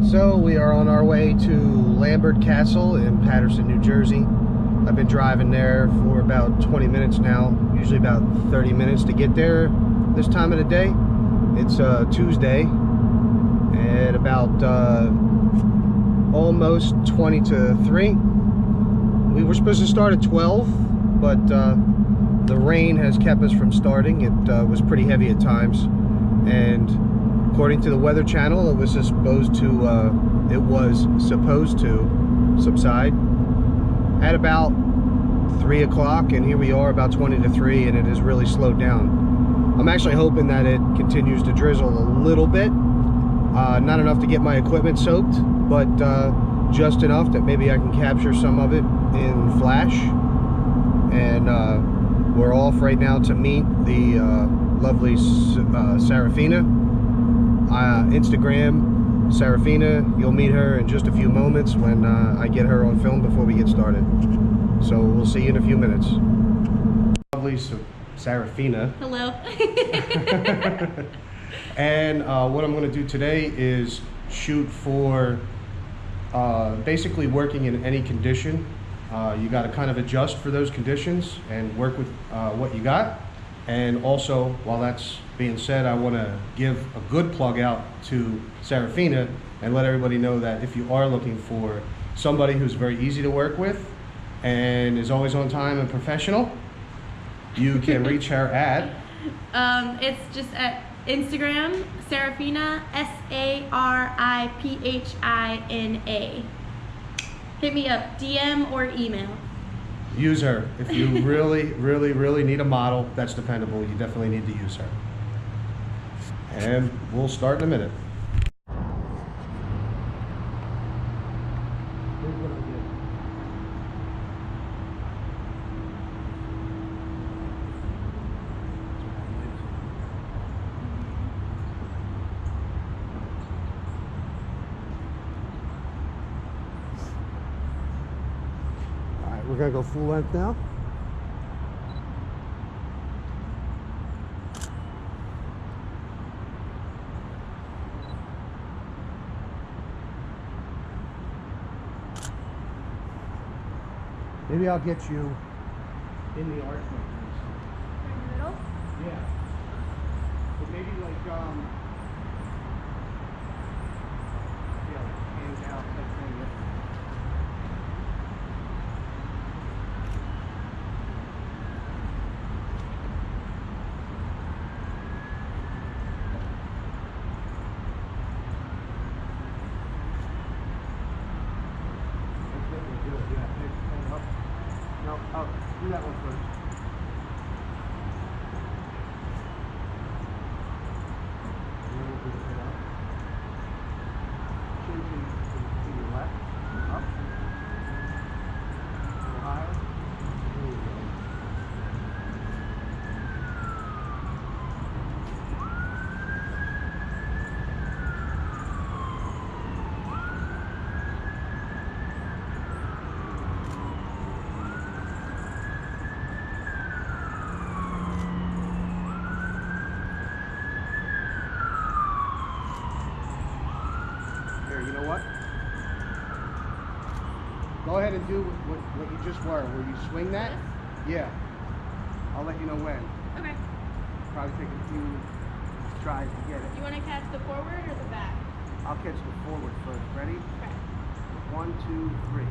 So we are on our way to Lambert Castle in Paterson, New Jersey. I've been driving there for about 20 minutes now, usually about 30 minutes to get there this time of the day. It's Tuesday at about almost 20 to 3. We were supposed to start at 12, but the rain has kept us from starting. It was pretty heavy at times, and according to the Weather Channel, it was supposed to subside at about 3 o'clock, and here we are about 20 to 3, and it has really slowed down. I'm actually hoping that it continues to drizzle a little bit, not enough to get my equipment soaked, but just enough that maybe I can capture some of it in flash. And we're off right now to meet the lovely Serafina. Instagram Serafina, you'll meet her in just a few moments when I get her on film before we get started. So we'll see you in a few minutes. Lovely Serafina. Hello. And what I'm going to do today is shoot for basically working in any condition. You got to kind of adjust for those conditions and work with what you got. And also, while that's being said, I want to give a good plug out to Serafina and let everybody know that if you are looking for somebody who's very easy to work with and is always on time and professional, you can reach her at It's just at Instagram, Serafina, Saripina. Hit me up, DM or email. Use her. If you really need a model that's dependable, you definitely need to use her. And we'll start in a minute. We're gonna go full length now. Maybe I'll get you in the arch. In the middle? Yeah. But maybe like yeah, like hands out type thing. Yeah. No, oh, do that one first. And then we'll do the head up. Chin to your left, up. A little higher. There you go. You know what? Go ahead and do what you just were. Where you swing that? Yeah. I'll let you know when. Okay. Probably take a few tries to get it. You want to catch the forward or the back? I'll catch the forward first. Ready? Okay. 1, 2, 3.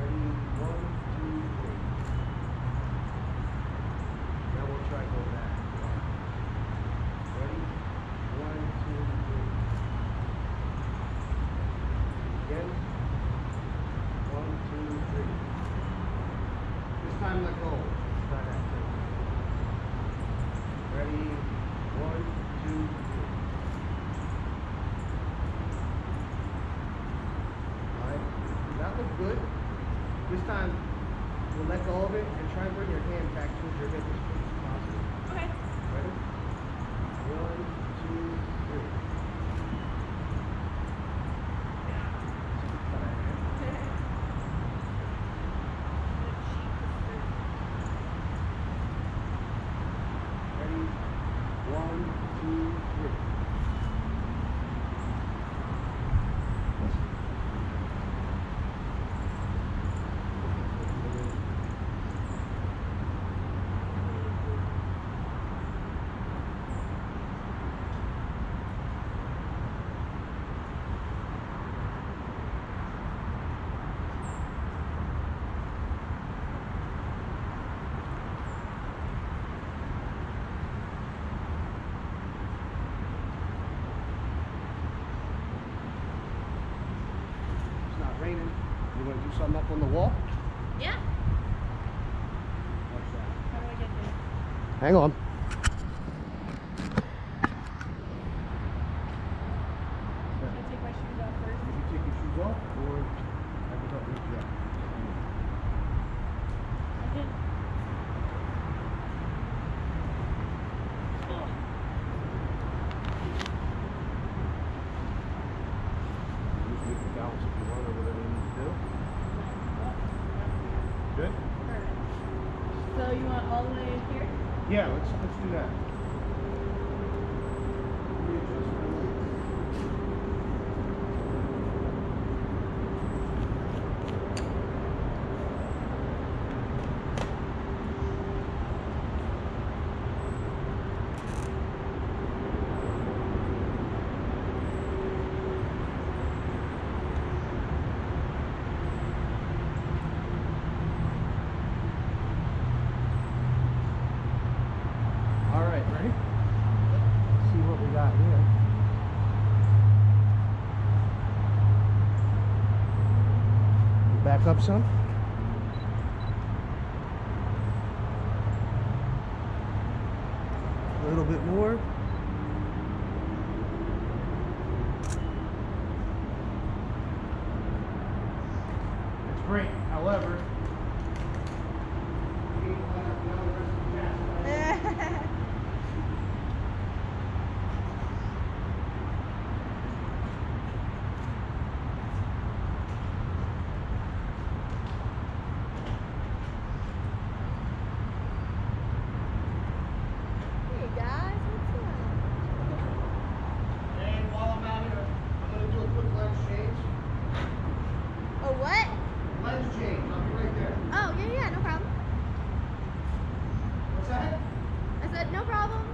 Ready? 1, 2, 3. Now we'll try go back. Ready? 1, 2, 3. Again. 1, 2, 3. This time let go. Try that too. Ready? 1, 2, 3. Alright. That looked good. This time we'll let go of it and try and bring your hand back towards your hip as quick as possible. Okay. Ready? 1, 2, 3. Ready? You want to do something up on the wall? Yeah. What's that? How do I get there? Hang on. Can I take my shoes off first? You can take your shoes off, or I can help lift you up. I can. You can balance if you want, or whatever you need to do. Good? Perfect. So you want all the way here? Yeah, let's do that. All right, ready? Let's see what we got here. Back up some. A little bit more. That's great. However, you need to let her down the rest of the chest, right? Hey guys, what's up? And while I'm out here, I'm going to do a quick lens change. Oh, what? Lens change. I'll be right there. Oh, yeah, no problem. What's that? I said, no problem.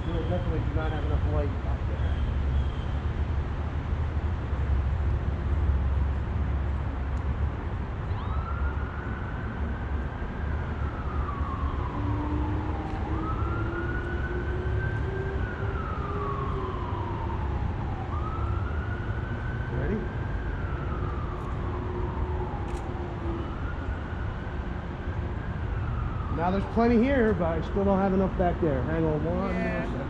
You definitely do not have enough light out there. Ready? Now there's plenty here, but I still don't have enough back there. Hang on one more second.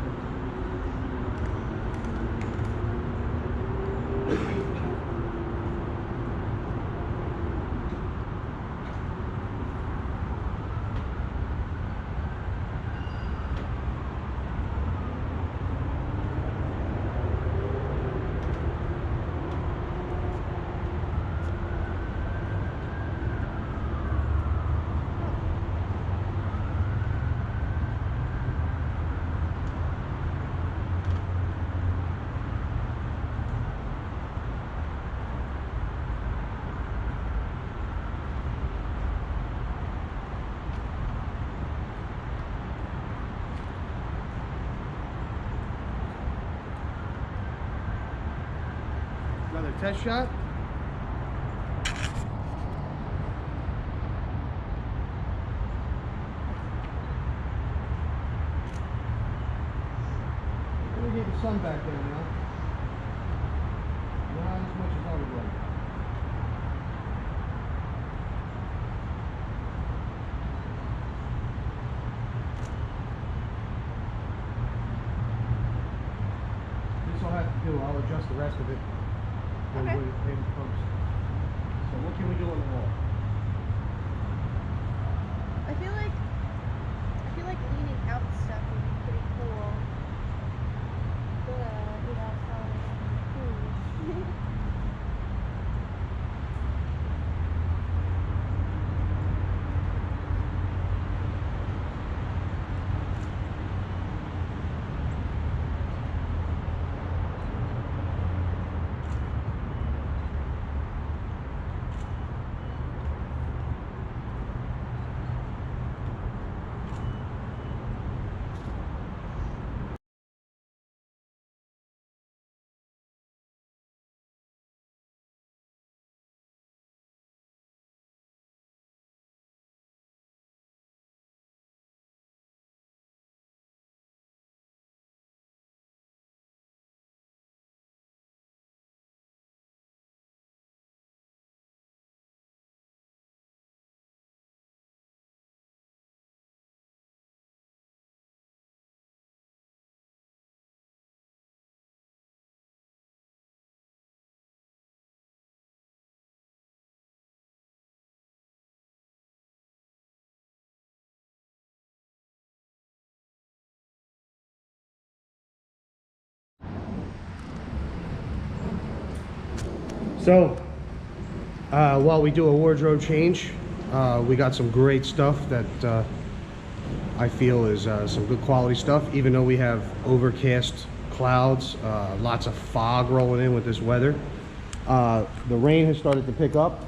Another test shot. Let me get the sun back there now. Not as much as I would like. This will have to do. I'll adjust the rest of it. Okay. In post. So what can we do on the wall? I feel like leaning out stuff would be pretty cool. Without falling. So, while we do a wardrobe change, we got some great stuff that I feel is some good quality stuff, even though we have overcast clouds, lots of fog rolling in with this weather. The rain has started to pick up.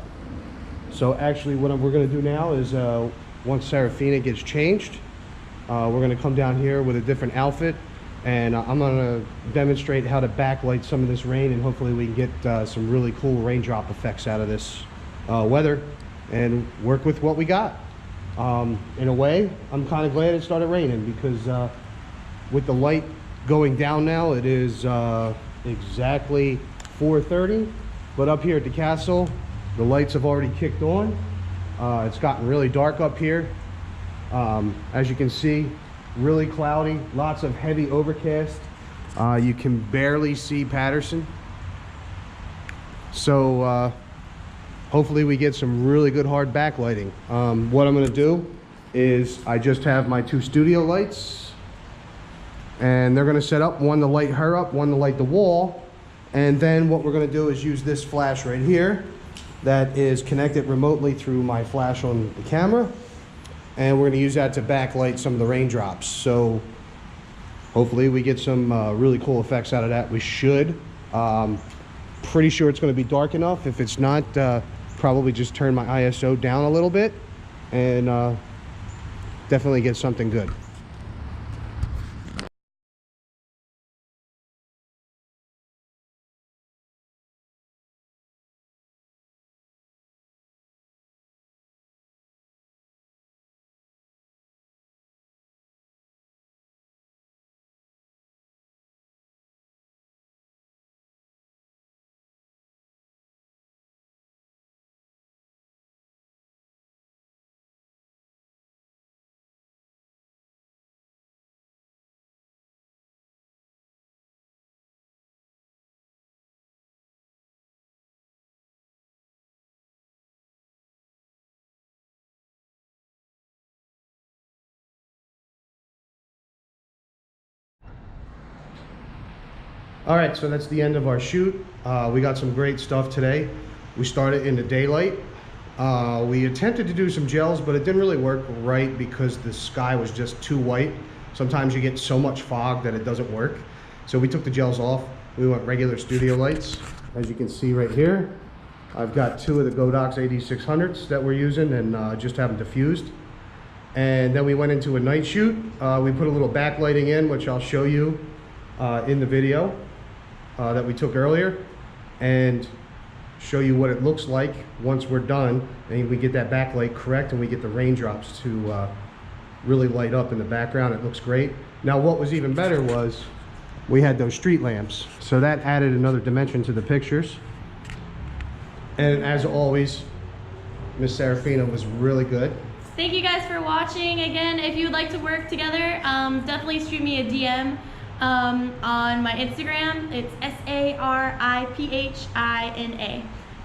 So actually what we're going to do now is once Serafina gets changed, we're going to come down here with a different outfit, and I'm going to demonstrate how to backlight some of this rain, and hopefully we can get some really cool raindrop effects out of this weather and work with what we got. In a way, I'm kind of glad it started raining, because with the light going down now, it is exactly 4:30, but up here at the castle, the lights have already kicked on. It's gotten really dark up here. As you can see, really cloudy, lots of heavy overcast. You can barely see Patterson. So hopefully we get some really good hard backlighting. What I'm going to do is I just have my 2 studio lights, and they're going to set up, one to light her up, one to light the wall. And then what we're going to do is use this flash right here that is connected remotely through my flash on the camera, and we're going to use that to backlight some of the raindrops. So hopefully we get some really cool effects out of that. We should. Pretty sure it's going to be dark enough. If it's not, probably just turn my ISO down a little bit, and definitely get something good. All right, so that's the end of our shoot. We got some great stuff today. We started in the daylight. We attempted to do some gels, but it didn't really work right because the sky was just too white. Sometimes you get so much fog that it doesn't work. So we took the gels off. We went regular studio lights. As you can see right here, I've got 2 of the Godox AD600s that we're using, and just have them diffused. And then we went into a night shoot. We put a little backlighting in, which I'll show you in the video that we took earlier, and show you what it looks like once we're done and we get that backlight correct and we get the raindrops to really light up in the background. It looks great. Now what was even better was we had those street lamps, so that added another dimension to the pictures. And as always, Miss Serafina was really good. Thank you guys for watching. Again, if you would like to work together, definitely shoot me a DM on my Instagram. It's SARIPHINA.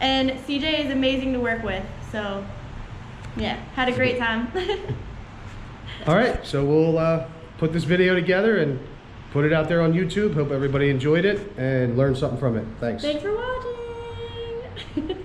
And CJ is amazing to work with. So yeah, had a great time. All right, so we'll put this video together and put it out there on YouTube. Hope everybody enjoyed it and learned something from it. Thanks. Thanks for watching.